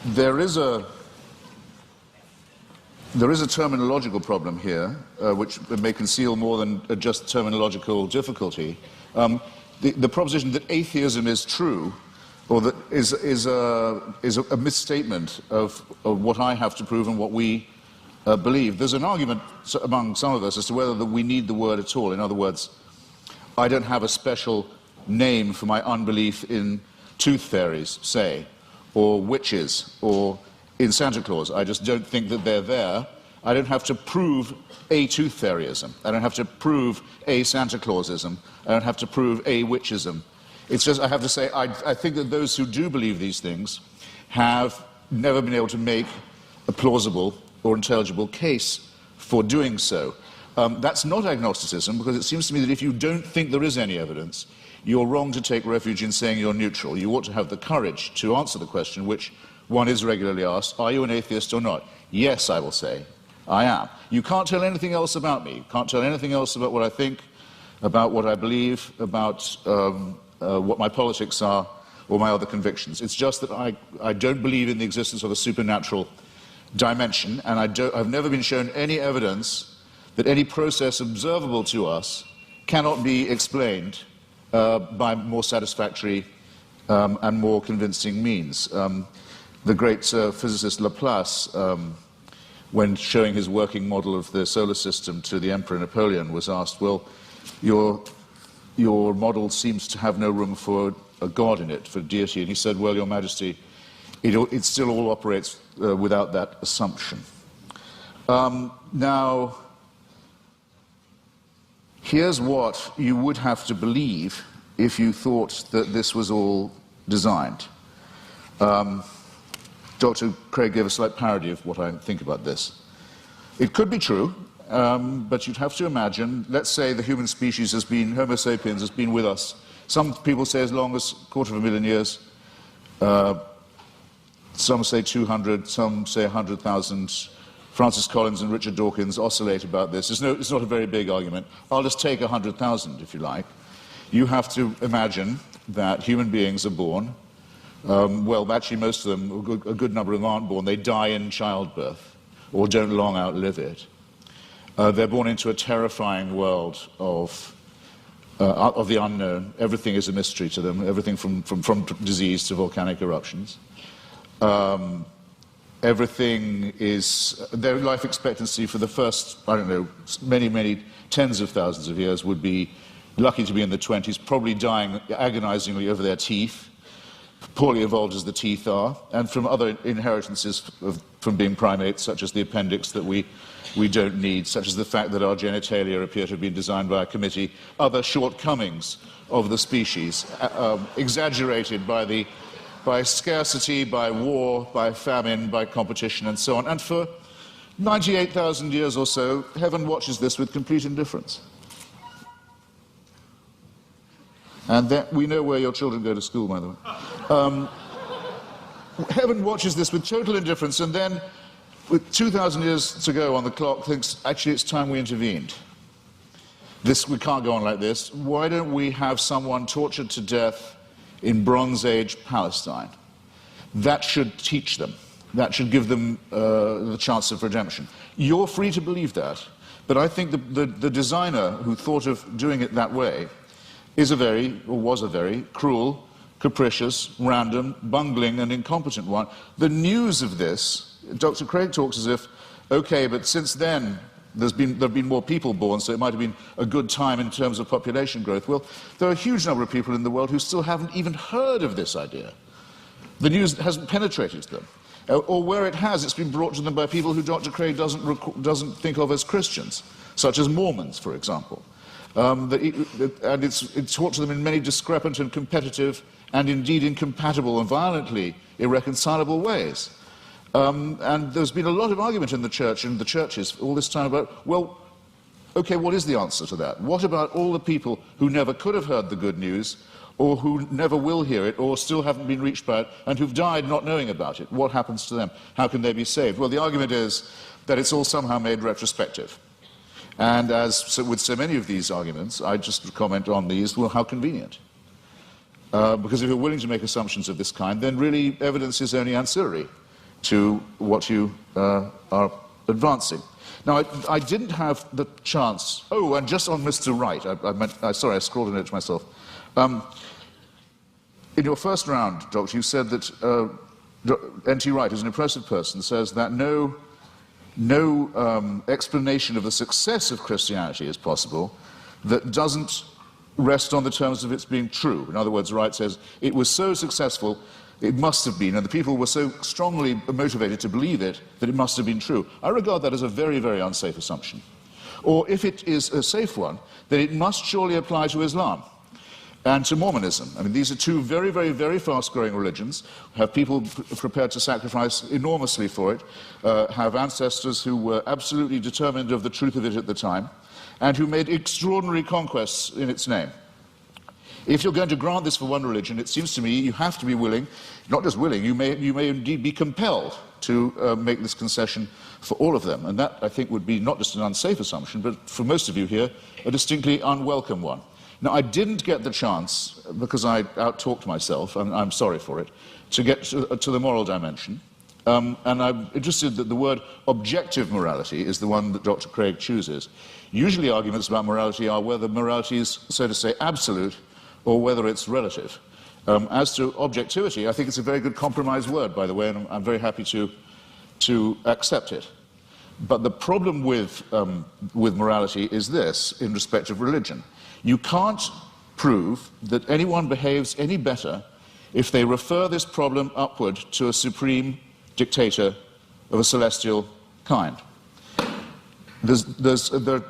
There is a terminological problem here, which may conceal more than just terminological difficulty. The proposition that atheism is true, or that is a misstatement of what I have to prove and what we believe. There's an argument among some of us as to whether we need the word at all. In other words, I don't have a special name for my unbelief in tooth fairies, say, or witches, or in Santa Claus. I just don't think that they're there. I don't have to prove a tooth fairyism. I don't have to prove a Santa Clausism. I don't have to prove a witchism. It's just, I have to say, I think that those who do believe these things have never been able to make a plausible or intelligible case for doing so. That's not agnosticism, because it seems to me that if you don't think there is any evidence, you're wrong to take refuge in saying you're neutral. You ought to have the courage to answer the question, which one is regularly asked: are you an atheist or not? Yes, I will say, I am. You can't tell anything else about me. You can't tell anything else about what I think, about what I believe, about what my politics are, or my other convictions. It's just that I don't believe in the existence of a supernatural dimension, and I've never been shown any evidence that any process observable to us cannot be explained by more satisfactory and more convincing means. The great physicist Laplace, when showing his working model of the solar system to the Emperor Napoleon, was asked, well, your model seems to have no room for a god in it, for deity. And he said, well, Your Majesty, it still all operates without that assumption. Now, here's what you would have to believe if you thought that this was all designed. Dr. Craig gave a slight parody of what I think about this. It could be true, but you'd have to imagine, let's say the human species has been, Homo sapiens has been with us, some people say as long as 250,000 years, some say 200, some say 100,000. Francis Collins and Richard Dawkins oscillate about this. It's not a very big argument. I'll just take 100,000, if you like. You have to imagine that human beings are born. Well, actually, most of them, a good number of them aren't born. They die in childbirth, or don't long outlive it. They're born into a terrifying world of the unknown. Everything is a mystery to them, everything from disease to volcanic eruptions. Everything is, their life expectancy for the first, I don't know, many tens of thousands of years would be lucky to be in the 20s, probably dying agonizingly over their teeth, poorly evolved as the teeth are, and from other inheritances from being primates, such as the appendix that we don't need, such as the fact that our genitalia appear to have been designed by a committee, other shortcomings of the species, exaggerated by scarcity, by war, by famine, by competition, and so on. And for 98,000 years or so, heaven watches this with complete indifference. And then, we know where your children go to school, by the way. Heaven watches this with total indifference, and then, with 2,000 years to go on the clock, thinks, actually, it's time we intervened. We can't go on like this. Why don't we have someone tortured to death in Bronze Age Palestine? That should teach them. That should give them the chance of redemption. You're free to believe that, but I think the designer who thought of doing it that way was a very cruel, capricious, random, bungling, and incompetent one. The news of this, Dr. Craig talks as if, okay, but since then there have been more people born, so it might have been a good time in terms of population growth. Well, there are a huge number of people in the world who still haven't even heard of this idea. The news hasn't penetrated to them. Or where it has, it's been brought to them by people who Dr. Craig doesn't think of as Christians, such as Mormons, for example. And it's taught to them in many discrepant and competitive and indeed incompatible and violently irreconcilable ways. And there's been a lot of argument in the church and the churches all this time about, well, okay, what is the answer to that? What about all the people who never could have heard the good news, or who never will hear it, or still haven't been reached by it, and who've died not knowing about it? What happens to them? How can they be saved? Well, the argument is that it's all somehow made retrospective. And with so many of these arguments, I just comment on these, well, how convenient. Because if you're willing to make assumptions of this kind, then really evidence is only ancillary. to what you are advancing. Now, I didn't have the chance. Oh, and just on Mr. Wright, sorry, I scrawled a note to myself. In your first round, Doctor, you said that N.T. Wright, who's an impressive person, says that no explanation of the success of Christianity is possible that doesn't rest on the terms of its being true. In other words, Wright says it was so successful, it must have been, and the people were so strongly motivated to believe it that it must have been true. I regard that as a very, very unsafe assumption. Or if it is a safe one, then it must surely apply to Islam and to Mormonism. I mean, these are two very, very, very fast-growing religions, have people prepared to sacrifice enormously for it, have ancestors who were absolutely determined of the truth of it at the time, and who made extraordinary conquests in its name. If you're going to grant this for one religion, it seems to me you have to be willing, not just willing, you may indeed be compelled to make this concession for all of them. And that, I think, would be not just an unsafe assumption, but for most of you here, a distinctly unwelcome one. Now, I didn't get the chance, because I out-talked myself, and I'm sorry for it, to get to the moral dimension. And I'm interested that the word objective morality is the one that Dr. Craig chooses. Usually arguments about morality are whether morality is, so to say, absolute, or whether it's relative. As to objectivity, I think it's a very good compromise word, by the way, and I'm very happy to accept it. But the problem with morality is this, in respect of religion. You can't prove that anyone behaves any better if they refer this problem upward to a supreme dictator of a celestial kind. There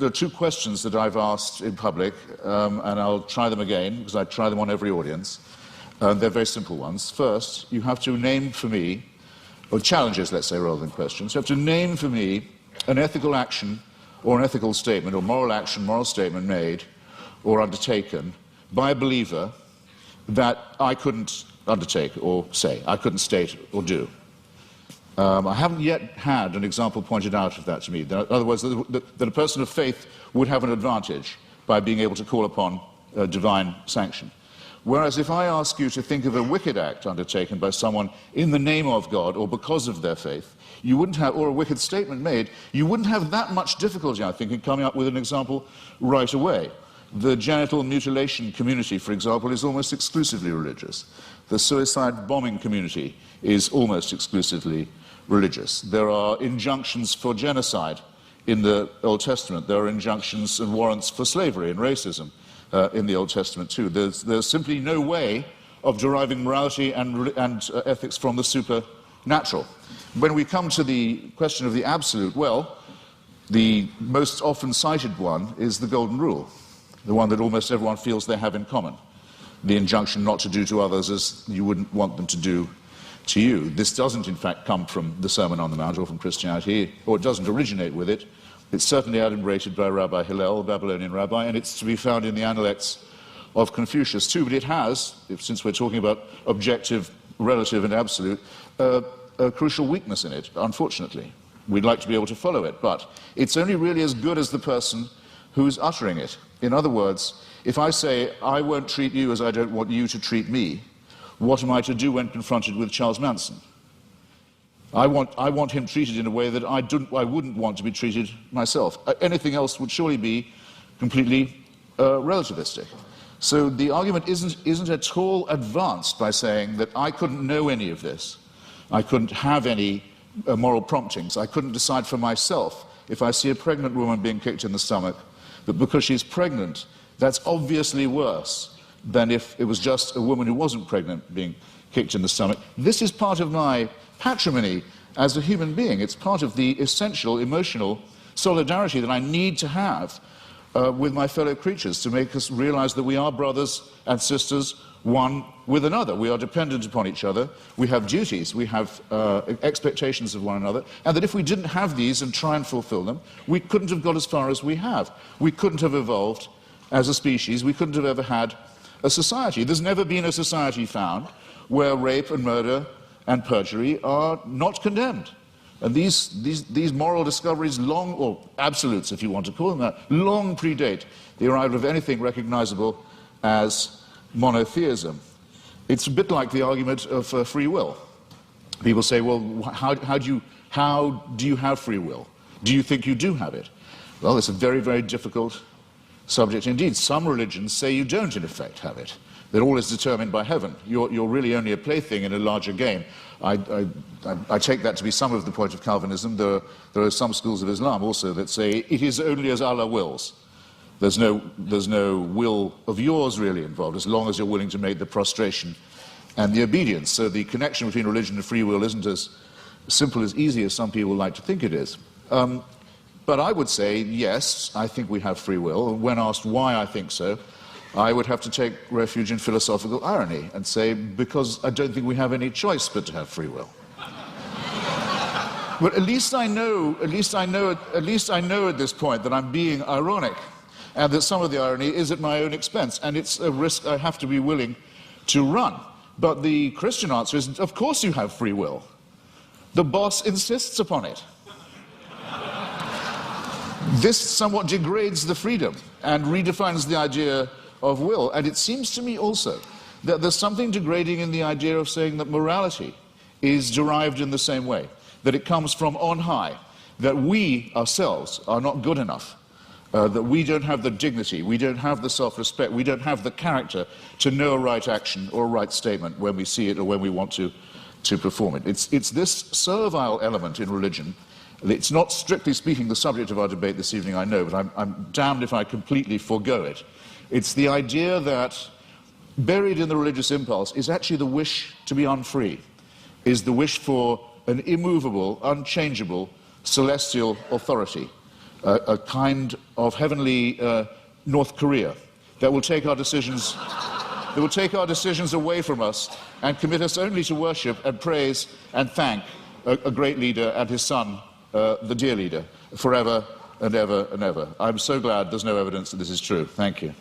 are two questions that I've asked in public, and I'll try them again, because I try them on every audience. They're very simple ones. First, you have to name for me, or challenges, let's say, rather than questions. You have to name for me an ethical action or an ethical statement, or moral action, moral statement made or undertaken by a believer that I couldn't undertake or say, I couldn't state or do. I haven't yet had an example pointed out of that to me. In other words, that a person of faith would have an advantage by being able to call upon divine sanction. Whereas if I ask you to think of a wicked act undertaken by someone in the name of God or because of their faith, you wouldn't have, or a wicked statement made, you wouldn't have that much difficulty, I think, in coming up with an example right away. The genital mutilation community, for example, is almost exclusively religious. The suicide bombing community is almost exclusively religious. There are injunctions for genocide in the Old Testament. There are injunctions and warrants for slavery and racism in the Old Testament too. There's simply no way of deriving morality and ethics from the supernatural. When we come to the question of the absolute, well, the most often cited one is the Golden Rule, the one that almost everyone feels they have in common. The injunction not to do to others as you wouldn't want them to do to you. This doesn't, in fact, come from the Sermon on the Mount or from Christianity, or it doesn't originate with it. It's certainly adumbrated by Rabbi Hillel, a Babylonian rabbi, and it's to be found in the Analects of Confucius too. But it has, since we're talking about objective, relative, and absolute, a crucial weakness in it, unfortunately. We'd like to be able to follow it, but it's only really as good as the person who's uttering it. In other words, if I say, I won't treat you as I don't want you to treat me, what am I to do when confronted with Charles Manson? I want him treated in a way that I wouldn't want to be treated myself. Anything else would surely be completely relativistic. So the argument isn't at all advanced by saying that I couldn't know any of this. I couldn't have any moral promptings. I couldn't decide for myself if I see a pregnant woman being kicked in the stomach, that because she's pregnant, that's obviously worse than if it was just a woman who wasn't pregnant being kicked in the stomach. This is part of my patrimony as a human being. It's part of the essential emotional solidarity that I need to have with my fellow creatures to make us realize that we are brothers and sisters, one with another. We are dependent upon each other. We have duties. We have expectations of one another. And that if we didn't have these and try and fulfill them, we couldn't have got as far as we have. We couldn't have evolved as a species. We couldn't have ever had a society. There's never been a society found where rape and murder and perjury are not condemned. And these moral discoveries long, or absolutes if you want to call them that, long predate the arrival of anything recognizable as monotheism. It's a bit like the argument of free will. People say, well, how do you have free will? Do you think you do have it? Well, it's a very, very difficult subject indeed. Some religions say you don't, in effect, have it, that all is determined by heaven. You're really only a plaything in a larger game. I take that to be some of the point of Calvinism. There are some schools of Islam also that say it is only as Allah wills. There's no will of yours really involved, as long as you're willing to make the prostration and the obedience. So the connection between religion and free will isn't as simple, as easy as some people like to think it is. But I would say, yes, I think we have free will. When asked why I think so, I would have to take refuge in philosophical irony and say, because I don't think we have any choice but to have free will. But at least I know at this point that I'm being ironic, and that some of the irony is at my own expense, and it's a risk I have to be willing to run. But the Christian answer is, of course you have free will. The boss insists upon it. This somewhat degrades the freedom and redefines the idea of will. And it seems to me also that there's something degrading in the idea of saying that morality is derived in the same way, that it comes from on high, that we ourselves are not good enough, that we don't have the dignity, we don't have the self-respect, we don't have the character to know a right action or a right statement when we see it or when we want to perform it. It's this servile element in religion. It's not, strictly speaking, the subject of our debate this evening, I know, but I'm damned if I completely forego it. It's the idea that buried in the religious impulse is actually the wish to be unfree, is the wish for an immovable, unchangeable, celestial authority, a kind of heavenly North Korea that will take our decisions away from us and commit us only to worship and praise and thank a great leader and his son, the dear leader, forever and ever and ever. I'm so glad there's no evidence that this is true. Thank you.